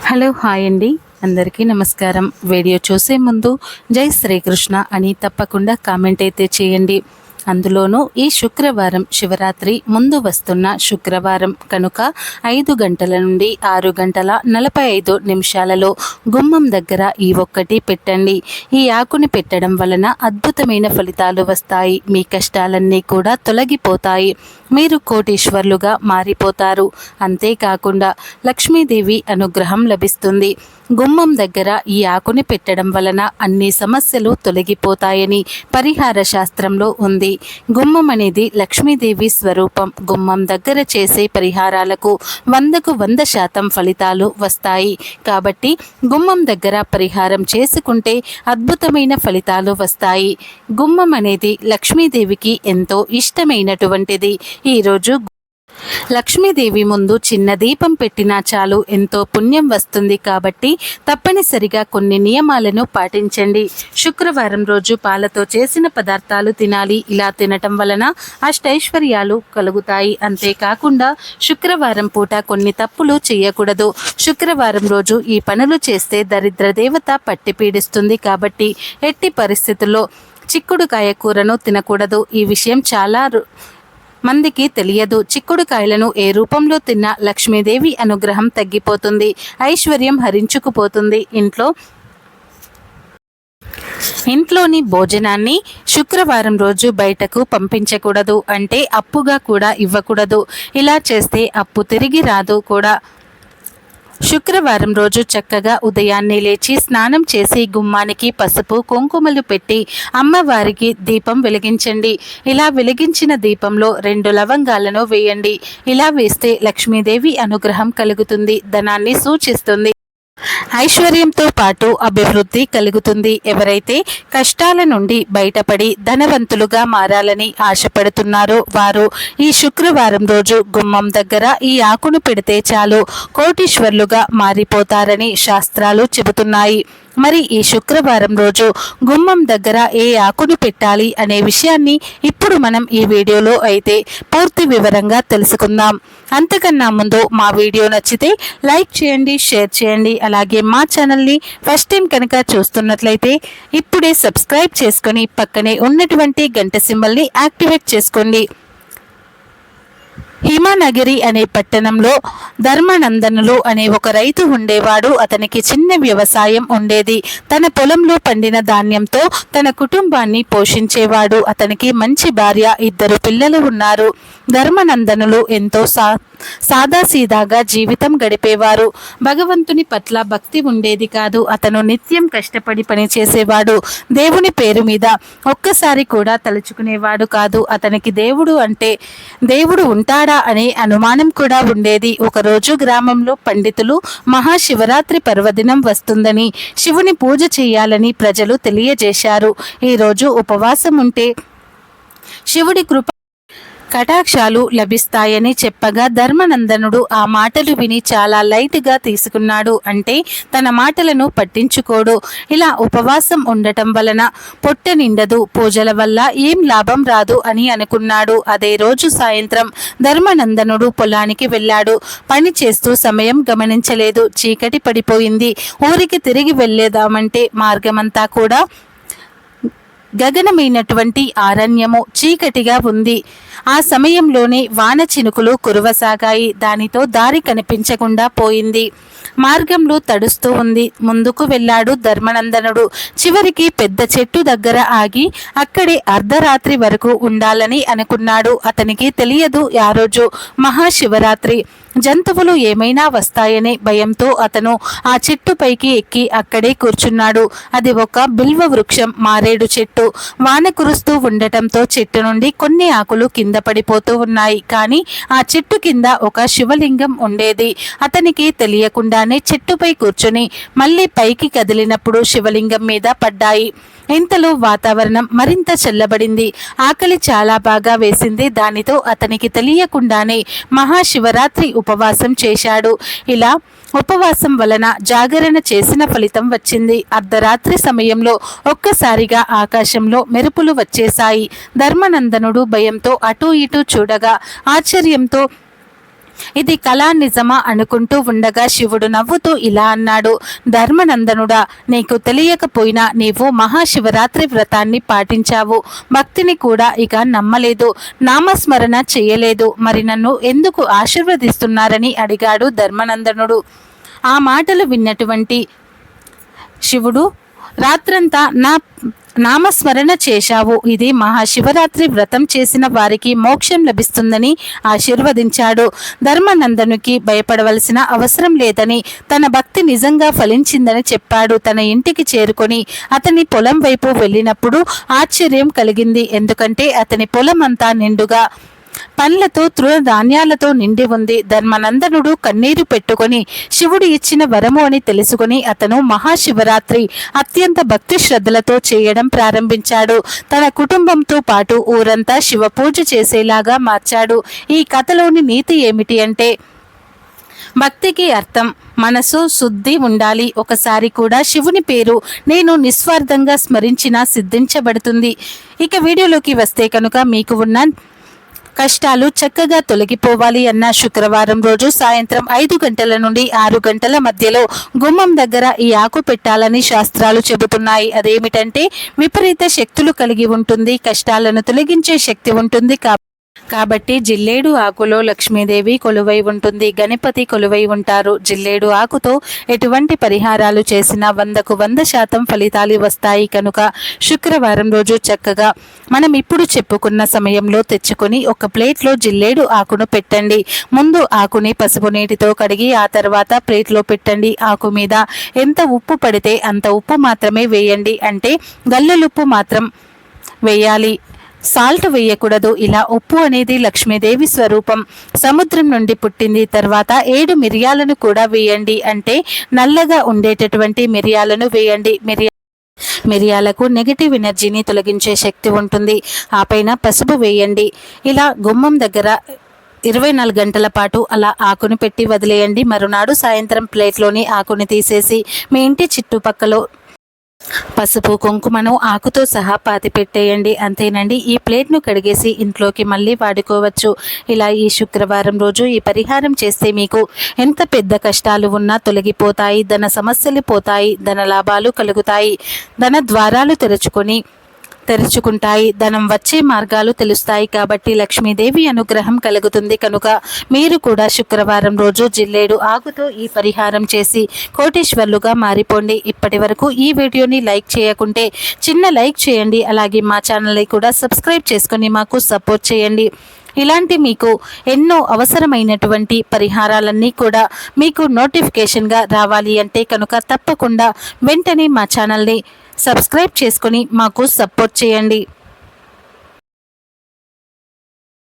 Hello hi అండి, అందరికీ నమస్కారం. వీడియో చూసే ముందు జై శ్రీకృష్ణ అని తప్పకుండా కామెంట్ అయితే చేయండి. అందులోనూ ఈ శుక్రవారం శివరాత్రి ముందు వస్తున్న శుక్రవారం కనుక 5 గంటల నుండి 6 గంటల 45 నిమిషాలలో గుమ్మం దగ్గర ఈ ఒక్కటి పెట్టండి. ఈ ఆకుని పెట్టడం వలన అద్భుతమైన ఫలితాలు వస్తాయి. మీ కష్టాలన్నీ కూడా తొలగిపోతాయి. మీరు కోటీశ్వర్లుగా మారిపోతారు. అంతేకాకుండా లక్ష్మీదేవి అనుగ్రహం లభిస్తుంది. గుమ్మం దగ్గర ఈ ఆకుని పెట్టడం వలన అన్ని సమస్యలు తొలగిపోతాయని పరిహార శాస్త్రంలో ఉంది. గుమ్మం అనేది లక్ష్మీదేవి స్వరూపం. గుమ్మం దగ్గర చేసే పరిహారాలకు 100కు 100% ఫలితాలు వస్తాయి. కాబట్టి గుమ్మం దగ్గర పరిహారం చేసుకుంటే అద్భుతమైన ఫలితాలు వస్తాయి. గుమ్మం అనేది లక్ష్మీదేవికి ఎంతో ఇష్టమైనటువంటిది. ఈరోజు లక్ష్మీదేవి ముందు చిన్న దీపం పెట్టినా చాలు, ఎంతో పుణ్యం వస్తుంది. కాబట్టి తప్పనిసరిగా కొన్ని నియమాలను పాటించండి. శుక్రవారం రోజు పాలతో చేసిన పదార్థాలు తినాలి. ఇలా తినటం వలన అష్టైశ్వర్యాలు కలుగుతాయి. అంతేకాకుండా శుక్రవారం పూట కొన్ని తప్పులు చేయకూడదు. శుక్రవారం రోజు ఈ పనులు చేస్తే దరిద్ర దేవత పట్టి పీడిస్తుంది. కాబట్టి ఎట్టి పరిస్థితుల్లో చిక్కుడుకాయ కూరను తినకూడదు. ఈ విషయం చాలా మందికి తెలియదు. చిక్కుడుకాయలను ఏ రూపంలో తిన్నా లక్ష్మీదేవి అనుగ్రహం తగ్గిపోతుంది, ఐశ్వర్యం హరించుకుపోతుంది. ఇంట్లోని భోజనాన్ని శుక్రవారం రోజు బయటకు పంపించకూడదు. అంటే అప్పుగా కూడా ఇవ్వకూడదు. ఇలా చేస్తే అప్పు తిరిగి రాదు కూడా. శుక్రవారం రోజు చక్కగా ఉదయాన్నే లేచి స్నానం చేసి గుమ్మానికి పసుపు కుంకుమలు పెట్టి అమ్మవారికి దీపం వెలిగించండి. ఇలా వెలిగించిన దీపంలో 2 లవంగాలను వేయండి. ఇలా వేస్తే లక్ష్మీదేవి అనుగ్రహం కలుగుతుంది, ధనాన్ని సూచిస్తుంది, ఐశ్వర్యంతో పాటు అభివృద్ధి కలుగుతుంది. ఎవరైతే కష్టాల నుండి బయటపడి ధనవంతులుగా మారాలని ఆశపడుతున్నారో వారు ఈ శుక్రవారం రోజు గుమ్మం దగ్గర ఈ ఆకును పెడితే చాలు కోటీశ్వర్లుగా మారిపోతారని శాస్త్రాలు చెబుతున్నాయి. మరి ఈ శుక్రవారం రోజు గుమ్మం దగ్గర ఏ ఆకును పెట్టాలి అనే విషయాన్ని ఇప్పుడు మనం ఈ వీడియోలో అయితే పూర్తి వివరంగా తెలుసుకుందాం. అంతకన్నా ముందు మా వీడియో నచ్చితే లైక్ చేయండి, షేర్ చేయండి. అలాగే మా ఛానల్ని ఫస్ట్ టైం కనుక చూస్తున్నట్లయితే ఇప్పుడే సబ్స్క్రైబ్ చేసుకొని పక్కనే ఉన్నటువంటి గంట సింబల్ని యాక్టివేట్ చేసుకోండి. హిమానగిరి అనే పట్టణంలో ధర్మనందనులు అనే ఒక రైతు ఉండేవాడు. అతనికి చిన్న వ్యవసాయం ఉండేది. తన పొలంలో పండిన ధాన్యంతో తన కుటుంబాన్ని పోషించేవాడు. అతనికి మంచి భార్య, 2 పిల్లలు ఉన్నారు. ధర్మనందనులు ఎంతో సాదాసీదాగా జీవితం గడిపేవారు. భగవంతుని పట్ల భక్తి ఉండేది కాదు. అతను నిత్యం కష్టపడి పనిచేసేవాడు. దేవుని పేరు మీద ఒక్కసారి కూడా తలుచుకునేవాడు కాదు. అతనికి దేవుడు ఉంటాడా అనే అనుమానం కూడా ఉండేది. ఒకరోజు గ్రామంలో పండితులు మహాశివరాత్రి పర్వదినం వస్తుందని, శివుని పూజ చేయాలని ప్రజలు తెలియజేశారు. ఈరోజు ఉపవాసం ఉంటే శివుడి కృప కటాక్షాలు లభిస్తాయని చెప్పగా ధర్మనందనుడు ఆ మాటలు విని చాలా లైట్గా తీసుకున్నాడు. అంటే తన మాటలను పట్టించుకోడు. ఇలా ఉపవాసం ఉండటం వలన పొట్ట నిండదు, పూజల వల్ల ఏం లాభం రాదు అని అనుకున్నాడు. అదే రోజు సాయంత్రం ధర్మనందనుడు పొలానికి వెళ్ళాడు. పని చేస్తూ సమయం గమనించలేదు. చీకటి పడిపోయింది. ఊరికి తిరిగి వెళ్ళేదామంటే మార్గమంతా కూడా గగనమైనటువంటి అరణ్యము చీకటిగా ఉంది. ఆ సమయంలోనే వాన చినుకులు కురవసాగాయి. దానితో దారి కనిపించకుండా పోయింది. మార్గంలో తడుస్తూ ఉంది. ముందుకు వెళ్ళాడు ధర్మనందనుడు. చివరికి పెద్ద చెట్టు దగ్గర ఆగి అక్కడే అర్ధరాత్రి వరకు ఉండాలని అనుకున్నాడు. అతనికి తెలియదు ఆ రోజు మహాశివరాత్రి. జంతువులు ఏమైనా వస్తాయనే భయంతో అతను ఆ చెట్టుపైకి ఎక్కి అక్కడే కూర్చున్నాడు. అది ఒక బిల్వ వృక్షం, మారేడు చెట్టు. వాన కురుస్తూ ఉండటంతో చెట్టు నుండి కొన్ని ఆకులు కింద పడిపోతూ ఉన్నాయి. కానీ ఆ చెట్టు కింద ఒక శివలింగం ఉండేది. అతనికి తెలియకుండానే చెట్టుపై కూర్చుని మళ్ళీ పైకి కదిలినప్పుడు శివలింగం మీద పడ్డాయి. ఇంతలో వాతావరణం మరింత చల్లబడింది. ఆకలి చాలా బాగా వేసింది. దానితో అతనికి తెలియకుండానే మహాశివరాత్రి ఉపవాసం చేశాడు. ఇలా ఉపవాసం వలన జాగరణ చేసిన ఫలితం వచ్చింది. అర్ధరాత్రి సమయంలో ఒక్కసారిగా ఆకాశంలో మెరుపులు వచ్చేశాయి. ధర్మనందనుడు భయంతో అటూ ఇటూ చూడగా ఆశ్చర్యంతో ఇది కళా నిజమా అనుకుంటూ ఉండగా శివుడు నవ్వుతూ ఇలా అన్నాడు, ధర్మనందనుడా, నీకు తెలియకపోయినా నీవు మహాశివరాత్రి వ్రతాన్ని పాటించావు, భక్తిని కూడా ఇక నమ్మలేదు, నామస్మరణ చేయలేదు, మరి నన్ను ఎందుకు ఆశీర్వదిస్తున్నారని అడిగాడు ధర్మనందనుడు. ఆ మాటలు విన్నటువంటి శివుడు, రాత్రంతా నామస్మరణ చేశావు, ఇది మహాశివరాత్రి వ్రతం చేసిన వారికి మోక్షం లభిస్తుందని ఆశీర్వదించాడు. ధర్మనందనుకి భయపడవలసిన అవసరం లేదని, తన భక్తి నిజంగా ఫలించిందని చెప్పాడు. తన ఇంటికి చేరుకొని అతని పొలం వైపు వెళ్ళినప్పుడు ఆశ్చర్యం కలిగింది. ఎందుకంటే అతని పొలం అంతా నిండుగా పండ్లతో తృణధాన్యాలతో నిండి ఉంది. ధర్మనందనుడు కన్నీరు పెట్టుకొని శివుడు ఇచ్చిన వరము అని తెలుసుకుని అతను మహాశివరాత్రి అత్యంత భక్తి శ్రద్ధలతో చేయడం ప్రారంభించాడు. తన కుటుంబంతో పాటు ఊరంతా శివ పూజ చేసేలాగా మార్చాడు. ఈ కథలోని నీతి ఏమిటి అంటే, భక్తికి అర్థం మనసు శుద్ధి ఉండాలి. ఒకసారి కూడా శివుని పేరు నేను నిస్వార్థంగా స్మరించినా సిద్ధించబడుతుంది. ఇక వీడియోలోకి వస్తే కనుక, మీకు ఉన్న కష్టాలు చక్కగా తొలగిపోవాలి అన్న శుక్రవారం రోజు సాయంత్రం 5 గంటల నుండి 6 గంటల మధ్యలో గుమ్మం దగ్గర ఈ ఆకు పెట్టాలని శాస్త్రాలు చెబుతున్నాయి. అదేమిటంటే, విపరీత శక్తులు కలిగి ఉంటుంది, కష్టాలను తొలగించే శక్తి ఉంటుంది కాబట్టి జిల్లేడు ఆకులో లక్ష్మీదేవి కొలువై ఉంటుంది, గణపతి కొలువై ఉంటారు. జిల్లేడు ఆకుతో ఎటువంటి పరిహారాలు చేసినా 100కు 100% ఫలితాలు వస్తాయి. కనుక శుక్రవారం రోజు చక్కగా మనం ఇప్పుడు చెప్పుకున్న సమయంలో తెచ్చుకొని ఒక ప్లేట్లో జిల్లేడు ఆకును పెట్టండి. ముందు ఆకుని పసుపు నీటితో కడిగి ఆ తర్వాత ప్లేట్లో పెట్టండి. ఆకు మీద ఎంత ఉప్పు పడితే అంత ఉప్పు మాత్రమే వేయండి, అంటే గల్లులుప్పు మాత్రం వేయాలి, సాల్ట్ వేయకూడదు. ఇలా ఉప్పు అనేది లక్ష్మీదేవి స్వరూపం, సముద్రం నుండి పుట్టింది. తర్వాత 7 మిరియాలను కూడా వేయండి, అంటే నల్లగా ఉండేటటువంటి మిరియాలను వేయండి. మిరియాలకు నెగటివ్ ఎనర్జీని తొలగించే శక్తి ఉంటుంది. ఆ పైన పసుపు వేయండి. ఇలా గుమ్మం దగ్గర 24 గంటల పాటు అలా ఆకును పెట్టి వదిలేయండి. మరునాడు సాయంత్రం ప్లేట్లోని ఆకుని తీసేసి మీ ఇంటి చుట్టుపక్కల పసుపు కుంకుమను ఆకుతో సహా పాతి పెట్టేయండి. అంతేనండి, ఈ ప్లేట్ను కడిగేసి ఇంట్లోకి మళ్ళీ వాడుకోవచ్చు. ఇలా ఈ శుక్రవారం రోజు ఈ పరిహారం చేస్తే మీకు ఎంత పెద్ద కష్టాలు ఉన్నా తొలగిపోతాయి, ధన సమస్యలు పోతాయి, ధన లాభాలు కలుగుతాయి, ధన ద్వారాలు తెరుచుకుంటాయి, ధనం వచ్చే మార్గాలు తెలుస్తాయి. కాబట్టి లక్ష్మీదేవి అనుగ్రహం కలుగుతుంది. కనుక మీరు కూడా శుక్రవారం రోజు జిల్లేడు ఆకుతో ఈ పరిహారం చేసి కోటీశ్వర్లుగా మారిపోండి. ఇప్పటి వరకు ఈ వీడియోని లైక్ చేయకుంటే చిన్న లైక్ చేయండి. అలాగే మా ఛానల్ని కూడా సబ్స్క్రైబ్ చేసుకొని మాకు సపోర్ట్ చేయండి. ఇలాంటి మీకు ఎన్నో అవసరమైనటువంటి పరిహారాలన్నీ కూడా మీకు నోటిఫికేషన్గా రావాలి అంటే కనుక తప్పకుండా వెంటనే మా ఛానల్ని సబ్స్క్రైబ్ చేసుకొని మాకు సపోర్ట్ చేయండి.